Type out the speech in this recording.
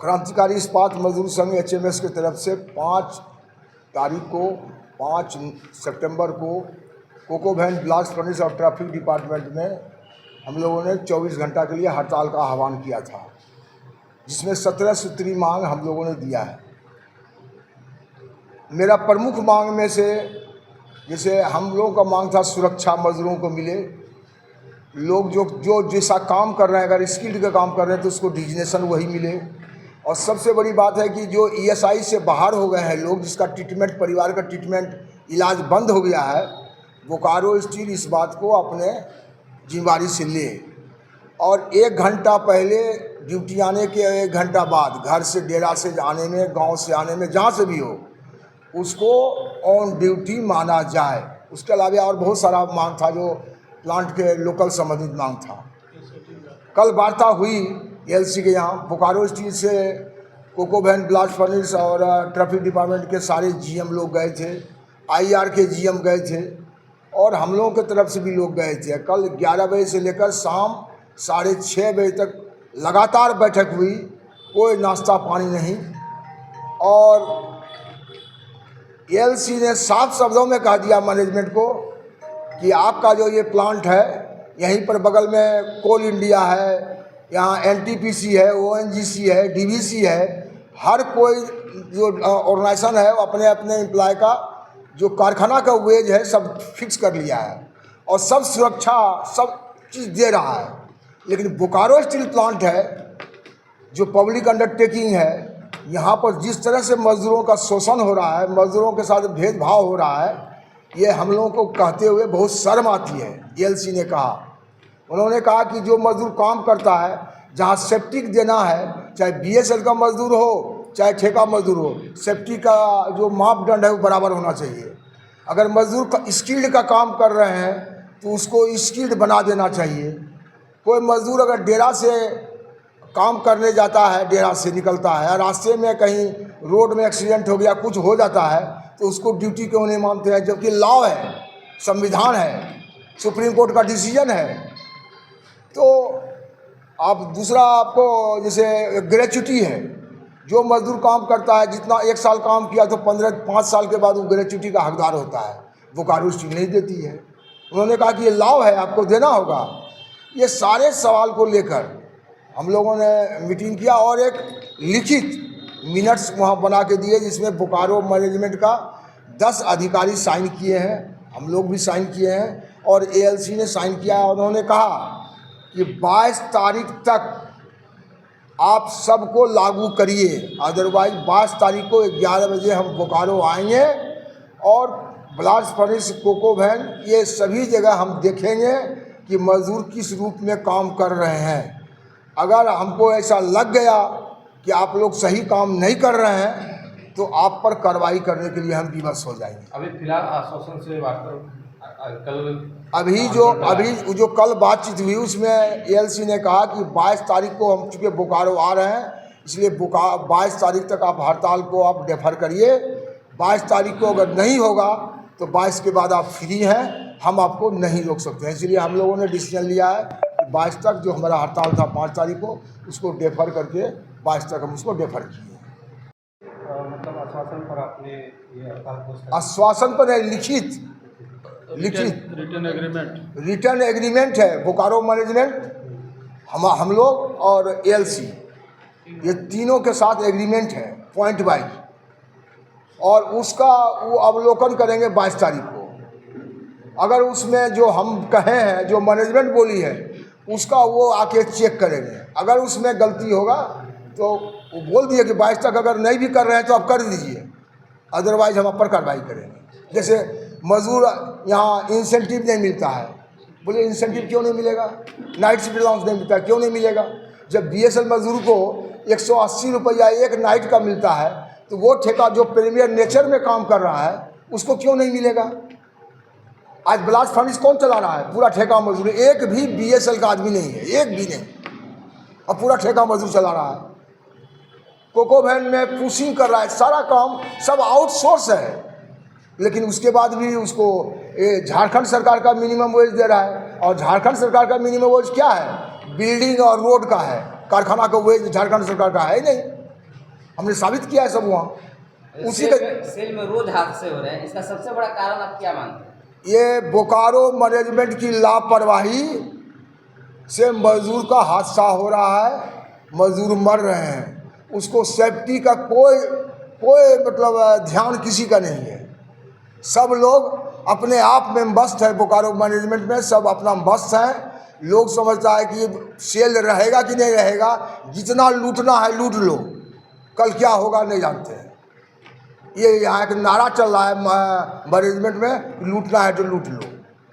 क्रांतिकारी इस्पात मजदूर संघ HMS की तरफ से 5 तारीख को 5 सितंबर को कोको वैन ब्लास्ट फर्नेस और ट्रैफिक डिपार्टमेंट में हम लोगों ने 24 घंटा के लिए हड़ताल का आह्वान किया था, जिसमें 17 सूत्री मांग हम लोगों ने दिया है। मेरा प्रमुख मांग में से जैसे हम लोगों का मांग था सुरक्षा मजदूरों को मिले, लोग जो जैसा काम कर रहे हैं, अगर स्किल्ड का काम कर रहे हैं तो उसको डिजिग्नेशन वही मिले। और सबसे बड़ी बात है कि जो ESI से बाहर हो गए हैं लोग, जिसका ट्रीटमेंट परिवार का ट्रीटमेंट इलाज बंद हो गया है, बोकारो स्टील इस बात को अपने जिम्मेदारी से ले और 1 घंटा पहले ड्यूटी आने के 1 घंटा बाद घर से डेरा से आने में, गांव से आने में, जहां से भी हो उसको ऑन ड्यूटी माना जाए। उसके अलावा और बहुत सारा मांग था जो प्लांट के लोकल संबंधित मांग था। कल वार्ता हुई ELC के यहाँ, बोकारो स्टील से कोको वैन ब्लास्ट फर्नेस और ट्रैफिक डिपार्टमेंट के सारे GM लोग गए थे, IR के GM गए थे और हम लोगों की तरफ से भी लोग गए थे। कल 11 बजे से लेकर शाम 6:30 बजे तक लगातार बैठक हुई, कोई नाश्ता पानी नहीं। और ELC ने साफ शब्दों में कह दिया मैनेजमेंट को कि आपका जो ये प्लांट है, यहीं पर बगल में कोल इंडिया है, यहाँ NTPC है, ONGC है, DVC है, हर कोई जो ऑर्गेनाइजेशन है वो अपने अपने एम्प्लॉय का जो कारखाना का वेज है सब फिक्स कर लिया है और सब सुरक्षा सब चीज़ दे रहा है। लेकिन बोकारो स्टील प्लांट है जो पब्लिक अंडरटेकिंग है, यहाँ पर जिस तरह से मजदूरों का शोषण हो रहा है, मजदूरों के साथ भेदभाव हो रहा है, ये हम लोगों को कहते हुए बहुत शर्म आती है। ELC ने कहा, उन्होंने कहा कि जो मजदूर काम करता है, जहाँ सेफ्टी देना है, चाहे BSL का मजदूर हो चाहे ठेका मजदूर हो, सेफ्टी का जो मापदंड है वो बराबर होना चाहिए। अगर मजदूर स्किल्ड का काम कर रहे हैं तो उसको स्किल्ड बना देना चाहिए। कोई मजदूर अगर डेरा से काम करने जाता है, डेरा से निकलता है, रास्ते में कहीं रोड में एक्सीडेंट हो गया, कुछ हो जाता है, तो उसको ड्यूटी क्यों नहीं मानते हैं? जबकि लॉ है, संविधान है, सुप्रीम कोर्ट का डिसीजन है। तो आप दूसरा आपको जैसे ग्रेच्युटी है, जो मजदूर काम करता है जितना 1 साल काम किया तो 5 साल के बाद वो ग्रेच्युटी का हकदार होता है। बोकारो स्टील नहीं देती है। उन्होंने कहा कि ये लॉ है, आपको देना होगा। ये सारे सवाल को लेकर हम लोगों ने मीटिंग किया और एक लिखित मिनट्स वहाँ बना के दिए, जिसमें बोकारो मैनेजमेंट का 10 अधिकारी साइन किए हैं, हम लोग भी साइन किए हैं और ELC ने साइन किया। उन्होंने कहा कि 22 तारीख तक आप सबको लागू करिए, अदरवाइज 22 तारीख को 11 बजे हम बोकारो आएंगे और ब्लास्ट फर्नेस, कोको वैन, ये सभी जगह हम देखेंगे कि मजदूर किस रूप में काम कर रहे हैं। अगर हमको ऐसा लग गया कि आप लोग सही काम नहीं कर रहे हैं तो आप पर कार्रवाई करने के लिए हम विवश हो जाएंगे। अभी फिलहाल आश्वासन से अभी जो कल बातचीत हुई उसमें ELC ने कहा कि 22 तारीख को हम चूँकि बोकारो आ रहे हैं, इसलिए 22 तारीख तक आप हड़ताल को आप डेफर करिए। 22 तारीख को अगर नहीं होगा तो 22 के बाद आप फ्री हैं, हम आपको नहीं रोक सकते हैं। इसलिए हम लोगों ने डिसीजन लिया है कि 22 तक जो हमारा हड़ताल था 5 तारीख को, उसको डेफर करके 22 तक हम उसको डेफर किए। मतलब आश्वासन पर आपने ये हड़ताल, आश्वासन पर लिखित रिटर्न एग्रीमेंट है। बोकारो मैनेजमेंट, हम लोग और ELC, ये तीनों के साथ एग्रीमेंट है पॉइंट वाइज, और उसका वो अवलोकन करेंगे 22 तारीख को। अगर उसमें जो हम कहे हैं, जो मैनेजमेंट बोली है, उसका वो आके चेक करेंगे। अगर उसमें गलती होगा तो वो बोल दिए कि 22 तक अगर नहीं भी कर रहे हैं तो आप कर दीजिए, अदरवाइज हम आप पर कार्रवाई करेंगे। जैसे मजदूर यहाँ इंसेंटिव नहीं मिलता है, बोले इंसेंटिव क्यों नहीं मिलेगा? नाइट शिफ्ट अलाउंस नहीं मिलता, क्यों नहीं मिलेगा? जब BSL मजदूर को 180 रुपया एक नाइट का मिलता है तो वो ठेका जो प्रीमियर नेचर में काम कर रहा है उसको क्यों नहीं मिलेगा? आज ब्लास्ट फर्नेस कौन चला रहा है? पूरा ठेका मजदूर, एक भी BSL का आदमी नहीं है, एक भी नहीं, और पूरा ठेका मजदूर चला रहा है। कोको वैन में पुशिंग कर रहा है, सारा काम सब आउटसोर्स है, लेकिन उसके बाद भी उसको झारखंड सरकार का मिनिमम वेज दे रहा है। और झारखंड सरकार का मिनिमम वेज क्या है? बिल्डिंग और रोड का है, कारखाना का वेज झारखंड सरकार का है ही नहीं। हमने साबित किया है सब वहाँ। उसी का सेल में रोज हादसे हो रहे हैं, इसका सबसे बड़ा कारण आप क्या मानते हैं? ये बोकारो मैनेजमेंट की लापरवाही से मजदूर का हादसा हो रहा है, मजदूर मर रहे हैं, उसको सेफ्टी का कोई मतलब ध्यान किसी का नहीं है। सब लोग अपने आप में मस्त है, बोकारो मैनेजमेंट में सब अपना मस्त है। लोग समझता है कि सेल रहेगा कि नहीं रहेगा, जितना लूटना है लूट लो, कल क्या होगा नहीं जानते हैं। ये यहाँ एक नारा चल रहा है मैनेजमेंट में, लूटना है तो लूट लो।